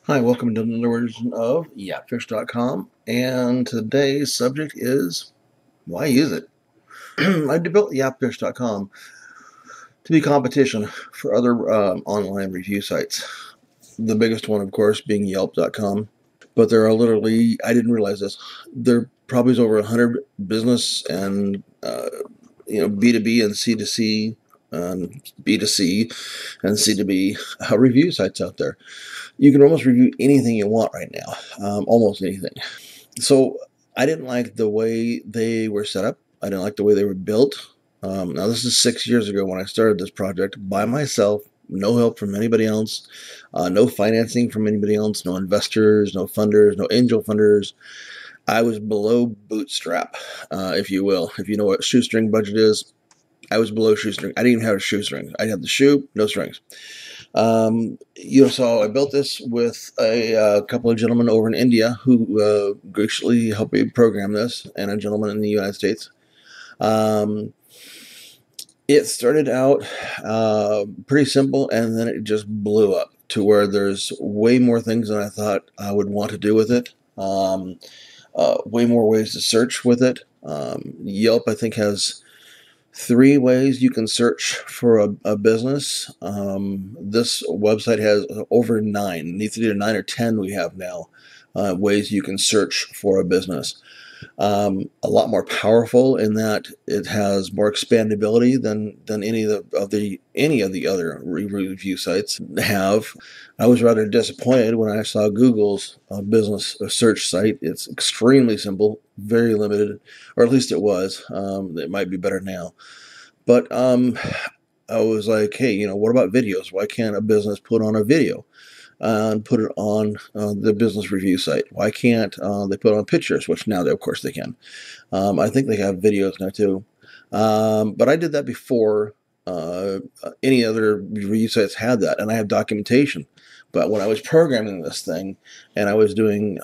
Hi, welcome to another version of yapfish.com, and today's subject is why use it? I developed yapfish.com to be competition for other online review sites. The biggest one, of course, being yelp.com. But there are literally, I didn't realize this, there probably is over 100 business and B2B and C2C and B2C and C2B review sites out there. You can almost review anything you want right now, almost anything. So I didn't like the way they were set up. I didn't like the way they were built. Now, this is 6 years ago when I started this project by myself, no help from anybody else, no financing from anybody else, no investors, no funders, no angel funders. I was below bootstrap, if you will. If you know what shoestring budget is, I was below shoestring. I didn't even have a shoestring. I had the shoe, no strings. So I built this with a couple of gentlemen over in India who graciously helped me program this, and a gentleman in the United States. It started out pretty simple, and then it just blew up to where there's way more things than I thought I would want to do with it. Way more ways to search with it. Yelp, I think, has 3 ways you can search for a business. This website has over 9, either 9 or 10 we have now, ways you can search for a business. A lot more powerful in that it has more expandability than any of the other review sites have. I was rather disappointed when I saw Google's business search site. It's extremely simple, very limited, or at least it was. It might be better now. But I was like, hey, what about videos? Why can't a business put on a video and put it on the business review site? Why can't they put on pictures, which now, of course, they can. I think they have videos now, too. But I did that before any other review sites had that, and I have documentation. But when I was programming this thing and I was doing,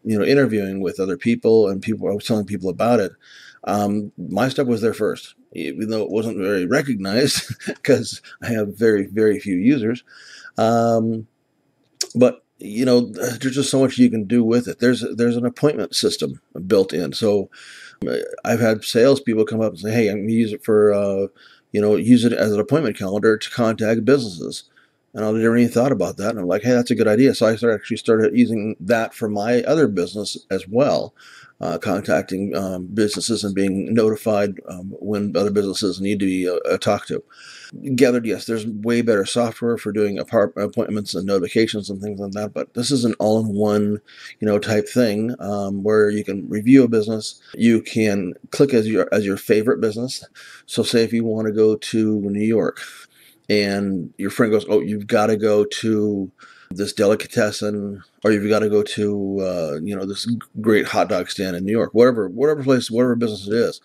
interviewing with other people and I was telling people about it, my stuff was there first, even though it wasn't very recognized because I have very, very few users. But there's just so much you can do with it. There's an appointment system built in. So I've had salespeople come up and say, "Hey, I'm going to use it for, use it as an appointment calendar to contact businesses." And I never even thought about that. And I'm like, "Hey, that's a good idea." So I started using that for my other business as well, contacting businesses and being notified when other businesses need to be talked to. Gathered, yes, there's way better software for doing appointments and notifications and things like that, but this is an all-in-one, type thing where you can review a business. You can click as your favorite business. So say if you want to go to New York and your friend goes, "Oh, you've got to go to this delicatessen, or you've got to go to this great hot dog stand in New York," whatever place, whatever business it is,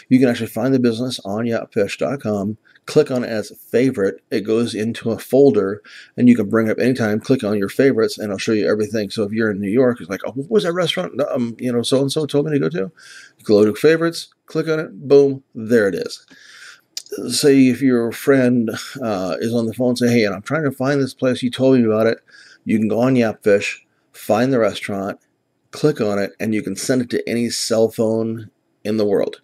you can actually find the business on yapfish.com, click on it as a favorite. It goes into a folder, and you can bring it up anytime. Click on your favorites, and it'll show you everything. So if you're in New York, it's like, "Oh, what was that restaurant? So and so told me to go to." You go to favorites, click on it, boom, there it is. Say if your friend is on the phone and say, "Hey, and I'm trying to find this place, you told me about it," you can go on Yapfish, find the restaurant, click on it, and you can send it to any cell phone in the world.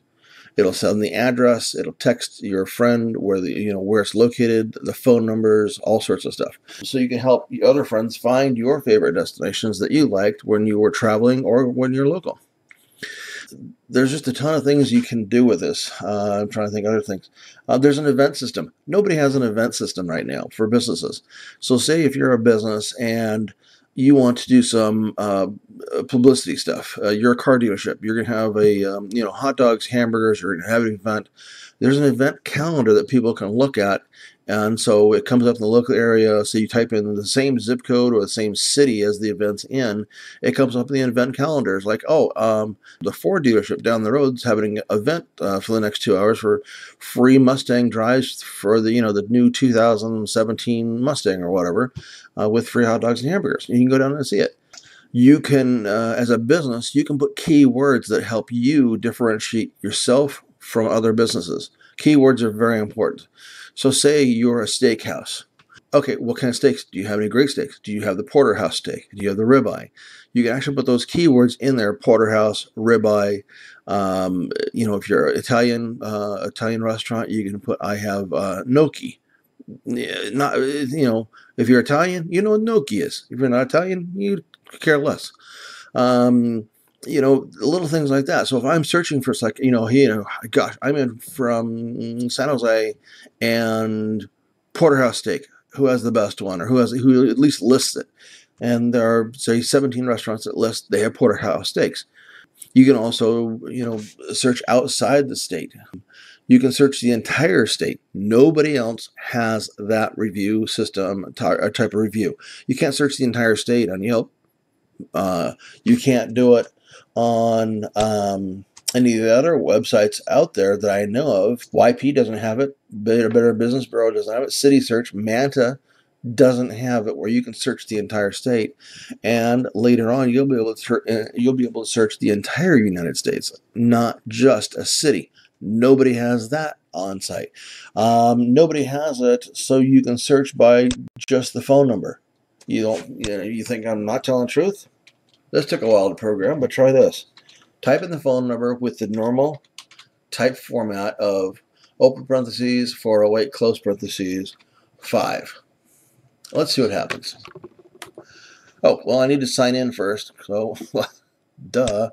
It'll send the address, it'll text your friend where where it's located, the phone numbers, all sorts of stuff. So you can help other friends find your favorite destinations that you liked when you were traveling or when you're local. There's just a ton of things you can do with this. I'm trying to think of other things. There's an event system. Nobody has an event system right now for businesses. So say if you're a business and you want to do some publicity stuff. You're a car dealership. You're going to have a hot dogs, hamburgers. You're going to have an event. There's an event calendar that people can look at, and so it comes up in the local area. So you type in the same zip code or the same city as the event's in. It comes up in the event calendar. It's like, the Ford dealership down the road is having an event for the next 2 hours for free Mustang drives for the new 2017 Mustang or whatever, with free hot dogs and hamburgers. You can go down and see it. You can, as a business, you can put keywords that help you differentiate yourself from other businesses. Keywords are very important. So say you're a steakhouse. Okay, what kind of steaks? Do you have any great steaks? Do you have the porterhouse steak? Do you have the ribeye? You can actually put those keywords in there: porterhouse, ribeye. If you're an Italian restaurant, you can put I have gnocchi. Not if you're Italian, you know what gnocchi is. If you're not Italian, you care less. Um, little things like that. So if I'm searching for, it's like, gosh, I'm in from San Jose, and porterhouse steak. Who has the best one, or who at least lists it? And there are, say, 17 restaurants that list they have porterhouse steaks. You can also, search outside the state. You can search the entire state. Nobody else has that review system type of review. You can't search the entire state on Yelp. You can't do it on any of the other websites out there that I know of. YP doesn't have it. Better Business Bureau doesn't have it. City Search, Manta doesn't have it, where you can search the entire state, and later on you'll be able to search the entire United States, not just a city. Nobody has that on site. Nobody has it so you can search by just the phone number. You think I'm not telling the truth? This took a while to program, but try this. Type in the phone number with the normal type format of open parentheses, 408, close parentheses, 5. Let's see what happens. Oh, well, I need to sign in first, so duh.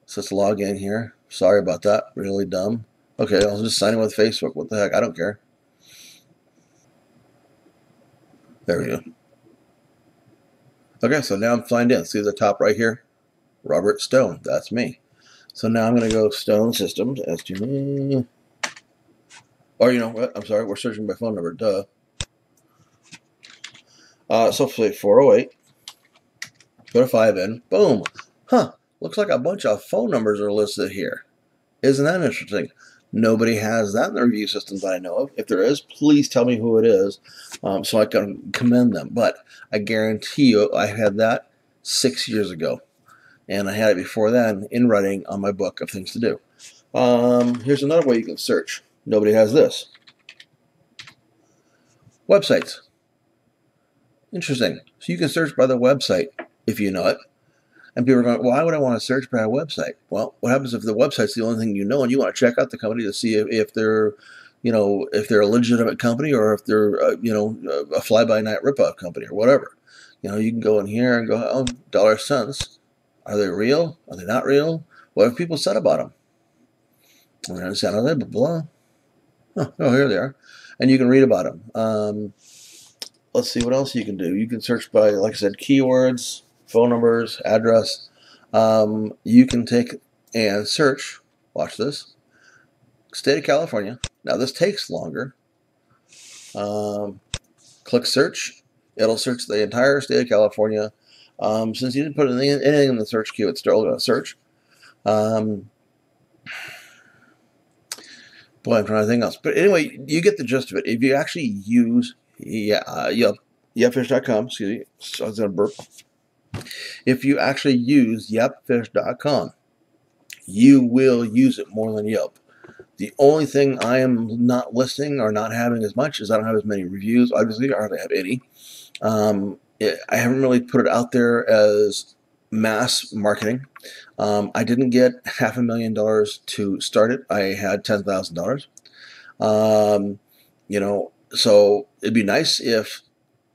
So let's log in here. Sorry about that. Really dumb. Okay, I'll just sign in with Facebook. What the heck? I don't care. There we go. Okay, so now I'm signed in. See the top right here? Robert Stone. That's me. So now I'm going to go Stone Systems, SG. Or you know what? I'm sorry. We're searching by phone number. Duh. So say 408. Put a 5 in. Boom. Huh. Looks like a bunch of phone numbers are listed here. Isn't that interesting? Nobody has that in the review systems that I know of. If there is, please tell me who it is, so I can commend them. But I guarantee you I had that 6 years ago. And I had it before then in writing on my book of things to do. Here's another way you can search. Nobody has this. Websites. Interesting. So you can search by the website if you know it. And people are going, why would I want to search by a website? Well, what happens if the website's the only thing you know, and you want to check out the company to see if they're, if they're a legitimate company, or if they're, a fly-by-night rip-off company or whatever. You can go in here and go, oh, dollar cents. Are they real? Are they not real? What have people said about them? They're in San Jose, blah, blah. Oh, here they are. And you can read about them. Let's see what else you can do. You can search by, like I said, keywords, phone numbers, address. You can take and search, watch this, state of California. Now this takes longer. Click search. It'll search the entire state of California. Since you didn't put anything in the search queue, it's still going to search. Boy, I'm trying to think else. But anyway, you get the gist of it. If you actually use yepfish.com, excuse me, so I was going to burp. If you actually use yepfish.com, you will use it more than Yelp. The only thing I am not listing or not having as much is I don't have as many reviews. Obviously, I hardly have any. I haven't really put it out there as mass marketing. I didn't get $500,000 to start it. I had $10,000. So it'd be nice if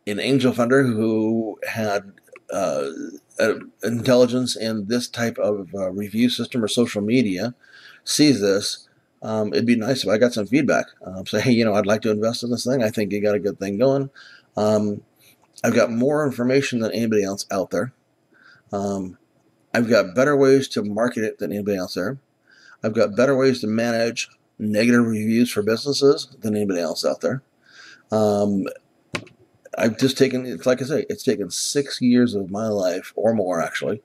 an angel funder who had intelligence in this type of review system or social media sees this. It'd be nice if I got some feedback. Say, hey, I'd like to invest in this thing. I think you got a good thing going. I've got more information than anybody else out there. I've got better ways to market it than anybody else there. I've got better ways to manage negative reviews for businesses than anybody else out there. I've just taken, it's like I say, it's taken 6 years of my life, or more actually,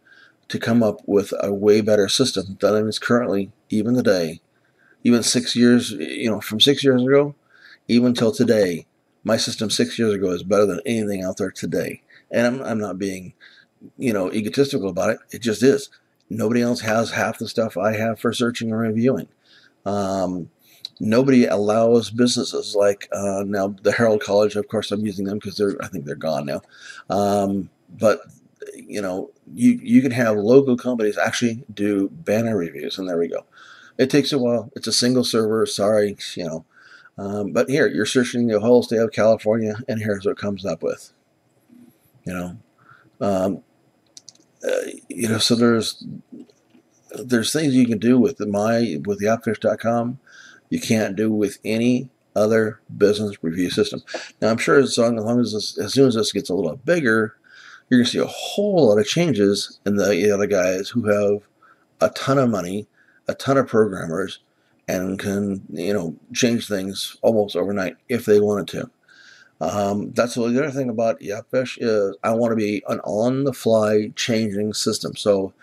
to come up with a way better system than is currently, even today. Even 6 years, from 6 years ago, even till today, my system 6 years ago is better than anything out there today. And I'm not being, egotistical about it. It just is. Nobody else has half the stuff I have for searching and reviewing. Nobody allows businesses like now the Herald College. Of course, I'm using them because I think they're gone now. But you can have local companies actually do banner reviews, and there we go. It takes a while. It's a single server. Sorry, but here you're searching the whole state of California, and here's what it comes up with. You know, um, so there's things you can do with the upfish.com you can't do with any other business review system. Now I'm sure as soon as this gets a little bigger, you're going to see a whole lot of changes in the other guys who have a ton of money, a ton of programmers, and can change things almost overnight if they wanted to. That's the other thing about Yapfish is I want to be an on-the-fly changing system. So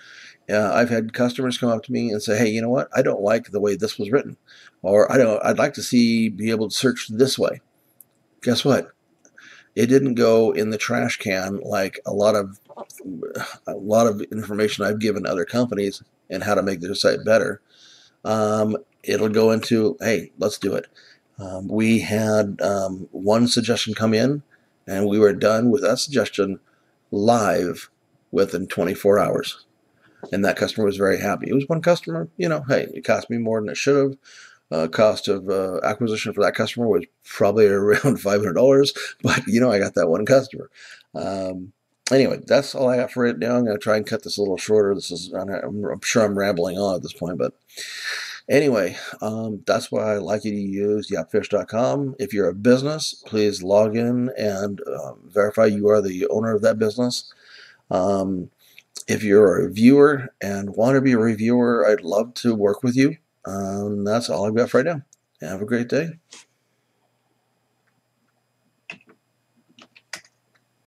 I've had customers come up to me and say, "Hey, you know what? I don't like the way this was written, or I'd like to be able to search this way." Guess what? It didn't go in the trash can like a lot of information I've given other companies and how to make their site better. It'll go into, hey, let's do it. We had one suggestion come in, and we were done with that suggestion live within 24 hours. And that customer was very happy. It was one customer, hey, it cost me more than it should have. Cost of acquisition for that customer was probably around $500, but I got that one customer. Anyway, that's all I got for right now. I'm going to try and cut this a little shorter. I'm sure I'm rambling on at this point, but anyway, that's why I like you to use yapfish.com. If you're a business, please log in and verify you are the owner of that business. If you're a viewer and want to be a reviewer, I'd love to work with you. That's all I've got for right now. Have a great day.